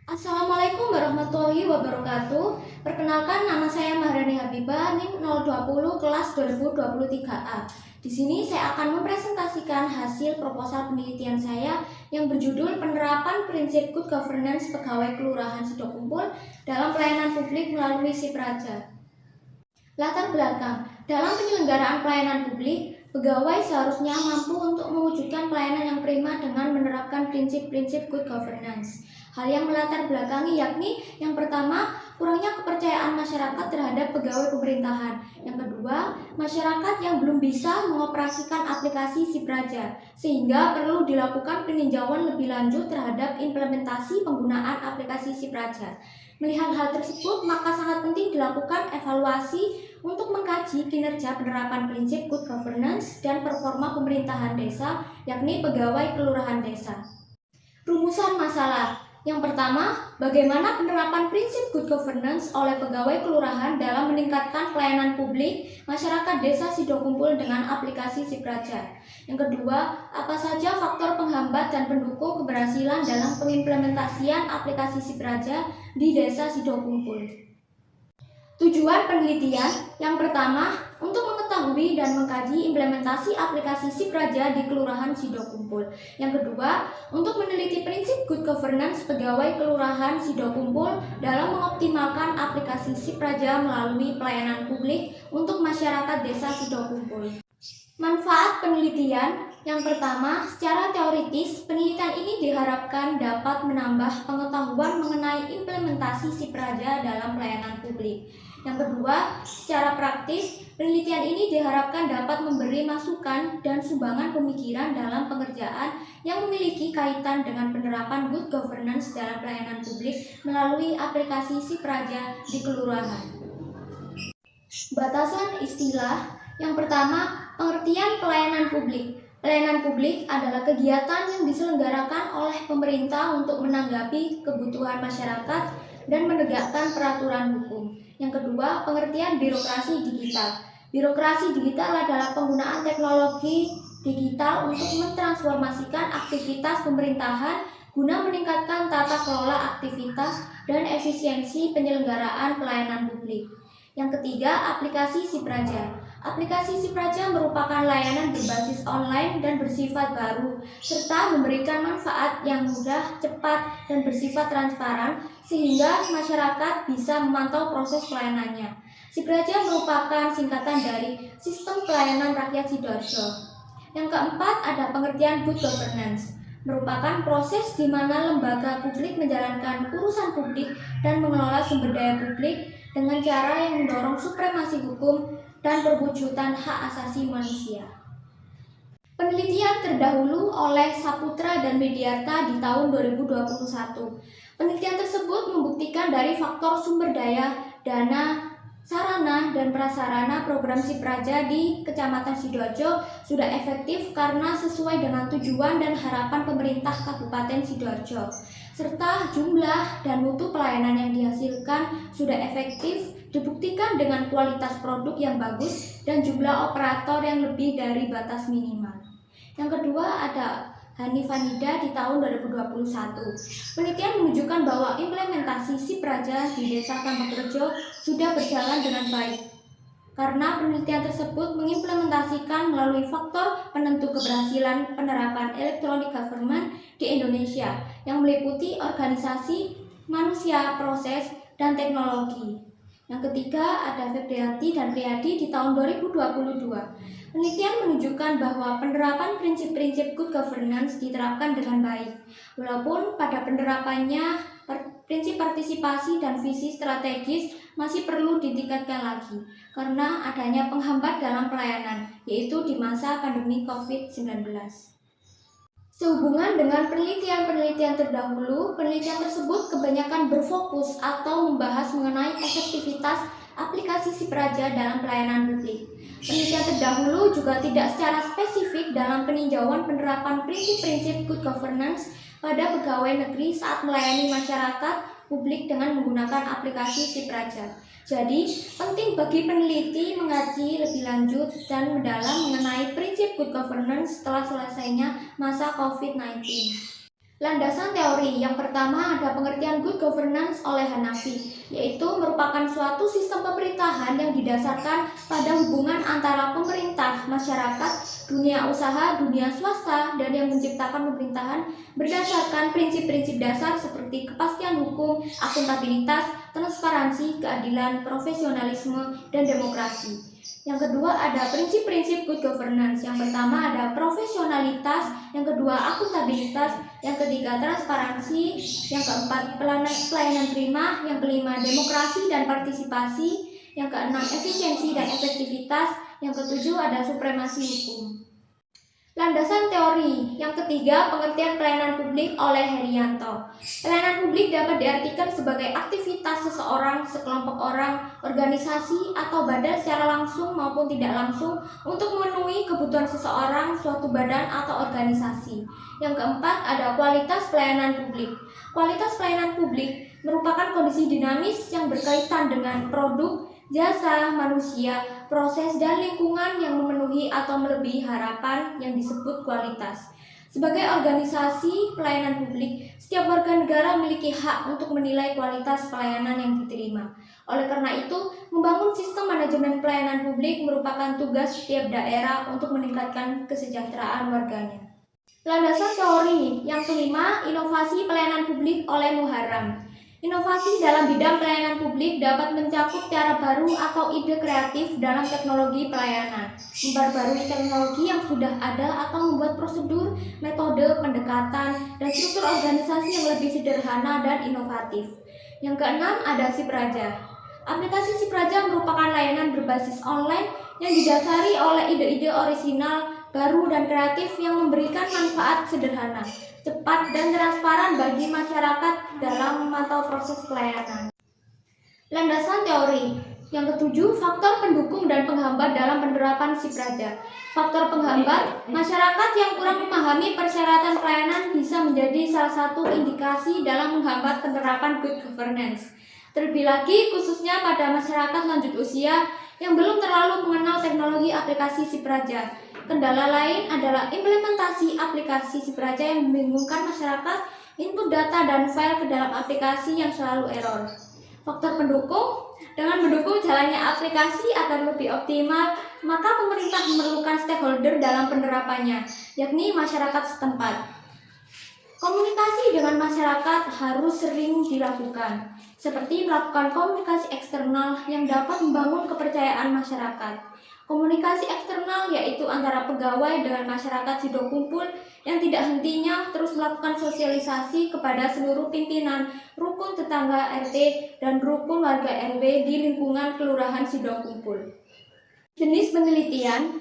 Assalamualaikum warahmatullahi wabarakatuh. Perkenalkan, nama saya Maharani Habibah, NIM 020 kelas 2023A. Di sini saya akan mempresentasikan hasil proposal penelitian saya yang berjudul Penerapan Prinsip Good Governance Pegawai Kelurahan Sidokumpul dalam Pelayanan Publik melalui Sipraja. Latar belakang, dalam penyelenggaraan pelayanan publik, pegawai seharusnya mampu untuk mewujudkan pelayanan yang prima dengan menerapkan prinsip-prinsip good governance. Hal yang melatar belakangi yakni yang pertama, kurangnya kepercayaan masyarakat terhadap pegawai pemerintahan. Yang kedua, masyarakat yang belum bisa mengoperasikan aplikasi Sipraja, sehingga perlu dilakukan peninjauan lebih lanjut terhadap implementasi penggunaan aplikasi Sipraja. Melihat hal tersebut, maka sangat penting dilakukan evaluasi untuk mengkaji kinerja penerapan prinsip good governance dan performa pemerintahan desa, yakni pegawai kelurahan desa. Rumusan masalah. Yang pertama, bagaimana penerapan prinsip good governance oleh pegawai kelurahan dalam meningkatkan pelayanan publik masyarakat desa Sidokumpul dengan aplikasi Sipraja. Yang kedua, apa saja faktor penghambat dan pendukung keberhasilan dalam pengimplementasian aplikasi Sipraja di desa Sidokumpul. Tujuan penelitian yang pertama, untuk mengetahui dan mengkaji implementasi aplikasi Sipraja di Kelurahan Sidokumpul. Yang kedua, untuk meneliti prinsip good governance pegawai Kelurahan Sidokumpul dalam mengoptimalkan aplikasi Sipraja melalui pelayanan publik untuk masyarakat desa Sidokumpul. Manfaat penelitian yang pertama, secara teoritis, penelitian ini diharapkan dapat menambah pengetahuan mengenai implementasi Sipraja dalam pelayanan publik. Yang kedua, secara praktis, penelitian ini diharapkan dapat memberi masukan dan sumbangan pemikiran dalam pengerjaan yang memiliki kaitan dengan penerapan good governance dalam pelayanan publik melalui aplikasi Sipraja di kelurahan. Batasan istilah yang pertama, pengertian pelayanan publik. Pelayanan publik adalah kegiatan yang diselenggarakan oleh pemerintah untuk menanggapi kebutuhan masyarakat dan menegakkan peraturan hukum. Yang kedua, pengertian birokrasi digital. Birokrasi digital adalah penggunaan teknologi digital untuk mentransformasikan aktivitas pemerintahan guna meningkatkan tata kelola aktivitas dan efisiensi penyelenggaraan pelayanan publik. Yang ketiga, aplikasi Sipraja. Aplikasi Sipraja merupakan layanan berbasis online dan bersifat baru, serta memberikan manfaat yang mudah, cepat, dan bersifat transparan, sehingga masyarakat bisa memantau proses pelayanannya. Sipraja merupakan singkatan dari Sistem Pelayanan Rakyat Sidoarjo. Yang keempat, ada pengertian good governance. Merupakan proses di mana lembaga publik menjalankan urusan publik dan mengelola sumber daya publik dengan cara yang mendorong supremasi hukum dan perwujudan hak asasi manusia. Penelitian terdahulu oleh Saputra dan Mediarta di tahun 2021. Penelitian tersebut membuktikan dari faktor sumber daya, dana, sarana, dan prasarana program Sipraja di Kecamatan Sidoarjo sudah efektif karena sesuai dengan tujuan dan harapan pemerintah Kabupaten Sidoarjo, serta jumlah dan mutu pelayanan yang dihasilkan sudah efektif, dibuktikan dengan kualitas produk yang bagus dan jumlah operator yang lebih dari batas minimal. Yang kedua ada Hanifanida di tahun 2021. Penelitian menunjukkan bahwa implementasi Sipraja di Desa Tambakrejo sudah berjalan dengan baik. Karena penelitian tersebut mengimplementasikan melalui faktor penentu keberhasilan penerapan electronic government di Indonesia yang meliputi organisasi, manusia, proses, dan teknologi. Yang ketiga ada Febrianti dan Priyadi di tahun 2022. Penelitian menunjukkan bahwa penerapan prinsip-prinsip good governance diterapkan dengan baik. Walaupun pada penerapannya prinsip partisipasi dan visi strategis masih perlu ditingkatkan lagi karena adanya penghambat dalam pelayanan, yaitu di masa pandemi COVID-19. Sehubungan dengan penelitian-penelitian terdahulu, penelitian tersebut kebanyakan berfokus atau membahas mengenai efektivitas aplikasi Sipraja dalam pelayanan publik. Penelitian terdahulu juga tidak secara spesifik dalam peninjauan penerapan prinsip-prinsip good governance pada pegawai negeri saat melayani masyarakat publik dengan menggunakan aplikasi Sipraja. Jadi, penting bagi peneliti mengkaji lebih lanjut dan mendalam mengenai prinsip good governance setelah selesainya masa COVID-19. Landasan teori yang pertama ada pengertian good governance oleh Hanafi, yaitu merupakan suatu sistem pemerintahan yang didasarkan pada hubungan antara pemerintah, masyarakat, dunia usaha, dunia swasta, dan yang menciptakan pemerintahan berdasarkan prinsip-prinsip dasar seperti kepastian hukum, akuntabilitas, transparansi, keadilan, profesionalisme, dan demokrasi. Yang kedua ada prinsip-prinsip good governance. Yang pertama ada profesionalitas, yang kedua akuntabilitas, yang ketiga transparansi, yang keempat pelayanan prima, yang kelima demokrasi dan partisipasi, yang keenam efisiensi dan efektivitas, yang ketujuh ada supremasi hukum. Landasan teori yang ketiga, pengertian pelayanan publik oleh Herianto. Pelayanan publik dapat diartikan sebagai aktivitas seseorang, sekelompok orang, organisasi, atau badan secara langsung maupun tidak langsung untuk memenuhi kebutuhan seseorang, suatu badan, atau organisasi. Yang keempat ada kualitas pelayanan publik. Kualitas pelayanan publik merupakan kondisi dinamis yang berkaitan dengan produk, jasa, manusia, proses, dan lingkungan yang memenuhi atau melebihi harapan yang disebut kualitas. Sebagai organisasi pelayanan publik, setiap warga negara memiliki hak untuk menilai kualitas pelayanan yang diterima. Oleh karena itu, membangun sistem manajemen pelayanan publik merupakan tugas setiap daerah untuk meningkatkan kesejahteraan warganya. Landasan teori yang kelima, inovasi pelayanan publik oleh Muharram. Inovasi dalam bidang pelayanan publik dapat mencakup cara baru atau ide kreatif dalam teknologi pelayanan, memperbarui teknologi yang sudah ada atau membuat prosedur, metode, pendekatan, dan struktur organisasi yang lebih sederhana dan inovatif. Yang keenam ada Sipraja. Aplikasi Sipraja merupakan layanan berbasis online yang didasari oleh ide-ide orisinal, baru, dan kreatif yang memberikan manfaat sederhana, cepat, dan transparan bagi masyarakat dalam memantau proses pelayanan. Landasan teori yang ketujuh, faktor pendukung dan penghambat dalam penerapan Sipraja. Faktor penghambat, masyarakat yang kurang memahami persyaratan pelayanan bisa menjadi salah satu indikasi dalam menghambat penerapan good governance. Terlebih lagi khususnya pada masyarakat lanjut usia yang belum terlalu mengenal teknologi aplikasi Sipraja. Kendala lain adalah implementasi aplikasi Sipraja yang membingungkan masyarakat, input data dan file ke dalam aplikasi yang selalu error. Faktor pendukung, dengan mendukung jalannya aplikasi agar lebih optimal, maka pemerintah memerlukan stakeholder dalam penerapannya, yakni masyarakat setempat. Komunikasi dengan masyarakat harus sering dilakukan, seperti melakukan komunikasi eksternal yang dapat membangun kepercayaan masyarakat. Komunikasi eksternal yaitu antara pegawai dengan masyarakat Sidokumpul yang tidak hentinya terus melakukan sosialisasi kepada seluruh pimpinan, rukun tetangga RT, dan rukun warga RW di lingkungan Kelurahan Sidokumpul. Jenis penelitian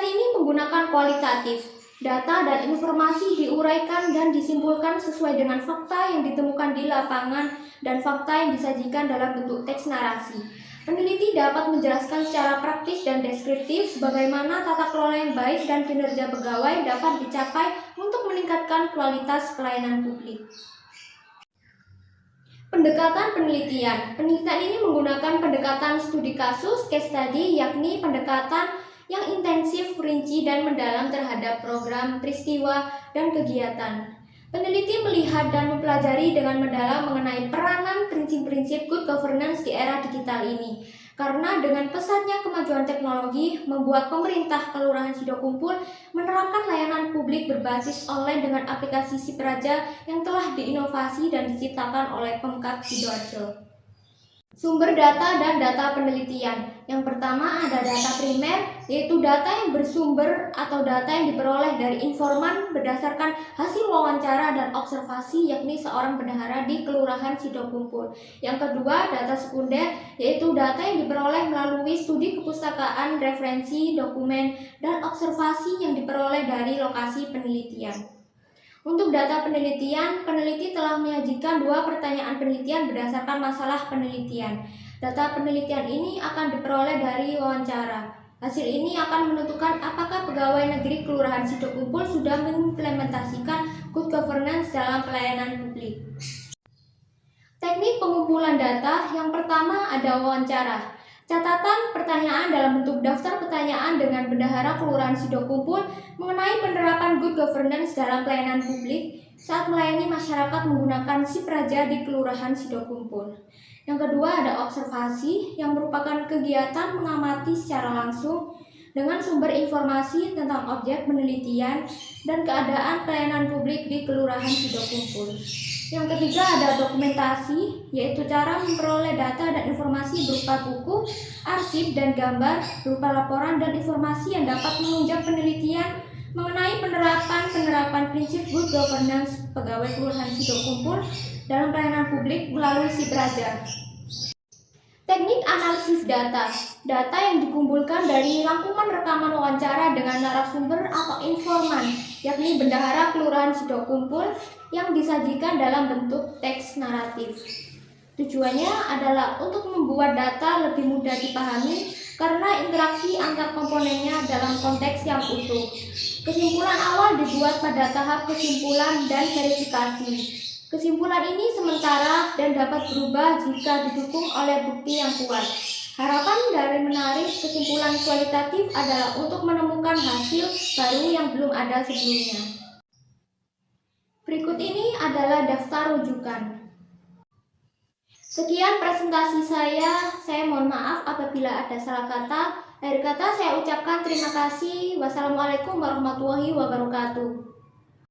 ini menggunakan kualitatif. Data dan informasi diuraikan dan disimpulkan sesuai dengan fakta yang ditemukan di lapangan dan fakta yang disajikan dalam bentuk teks narasi. Peneliti dapat menjelaskan secara praktis dan deskriptif bagaimana tata kelola yang baik dan kinerja pegawai dapat dicapai untuk meningkatkan kualitas pelayanan publik. Pendekatan penelitian. Penelitian ini menggunakan pendekatan studi kasus, case study, yakni pendekatan yang intensif, rinci, dan mendalam terhadap program, peristiwa, dan kegiatan. Peneliti melihat dan mempelajari dengan mendalam mengenai peranan prinsip-prinsip good governance di era digital ini. Karena dengan pesatnya kemajuan teknologi membuat pemerintah Kelurahan Sidokumpul menerapkan layanan publik berbasis online dengan aplikasi Sipraja yang telah diinovasi dan diciptakan oleh Pemkab Sidoarjo. Sumber data dan data penelitian. Yang pertama ada data primer, yaitu data yang bersumber atau data yang diperoleh dari informan berdasarkan hasil wawancara dan observasi, yakni seorang bendahara di Kelurahan Sidokumpul. Yang kedua, data sekunder, yaitu data yang diperoleh melalui studi kepustakaan, referensi, dokumen, dan observasi yang diperoleh dari lokasi penelitian. Untuk data penelitian, peneliti telah menyajikan 2 pertanyaan penelitian berdasarkan masalah penelitian. Data penelitian ini akan diperoleh dari wawancara. Hasil ini akan menentukan apakah pegawai negeri Kelurahan Sidokumpul sudah mengimplementasikan good governance dalam pelayanan publik. Teknik pengumpulan data, yang pertama ada wawancara. Catatan pertanyaan dalam bentuk daftar pertanyaan dengan bendahara Kelurahan Sidokumpul mengenai penerapan good governance dalam pelayanan publik. saat melayani masyarakat menggunakan SIP Praja di Kelurahan Sidokumpul. Yang kedua ada observasi, yang merupakan kegiatan mengamati secara langsung dengan sumber informasi tentang objek penelitian dan keadaan pelayanan publik di Kelurahan Sidokumpul. Yang ketiga ada dokumentasi, yaitu cara memperoleh data dan informasi berupa buku, arsip, dan gambar berupa laporan dan informasi yang dapat menunjang penelitian mengenai penerapan prinsip good governance pegawai Kelurahan Sidokumpul dalam pelayanan publik melalui SIP Praja. Teknik analisis data, data yang dikumpulkan dari rangkuman rekaman wawancara dengan narasumber atau informan, yakni bendahara Kelurahan Sidokumpul yang disajikan dalam bentuk teks naratif. Tujuannya adalah untuk membuat data lebih mudah dipahami karena interaksi antar komponennya dalam konteks yang utuh. Kesimpulan awal dibuat pada tahap kesimpulan dan verifikasi. Kesimpulan ini sementara dan dapat berubah jika didukung oleh bukti yang kuat. Harapan dari menarik kesimpulan kualitatif adalah untuk menemukan hasil baru yang belum ada sebelumnya. Berikut ini adalah daftar rujukan. Sekian presentasi saya mohon maaf apabila ada salah kata. Akhir kata saya ucapkan terima kasih. Wassalamualaikum warahmatullahi wabarakatuh.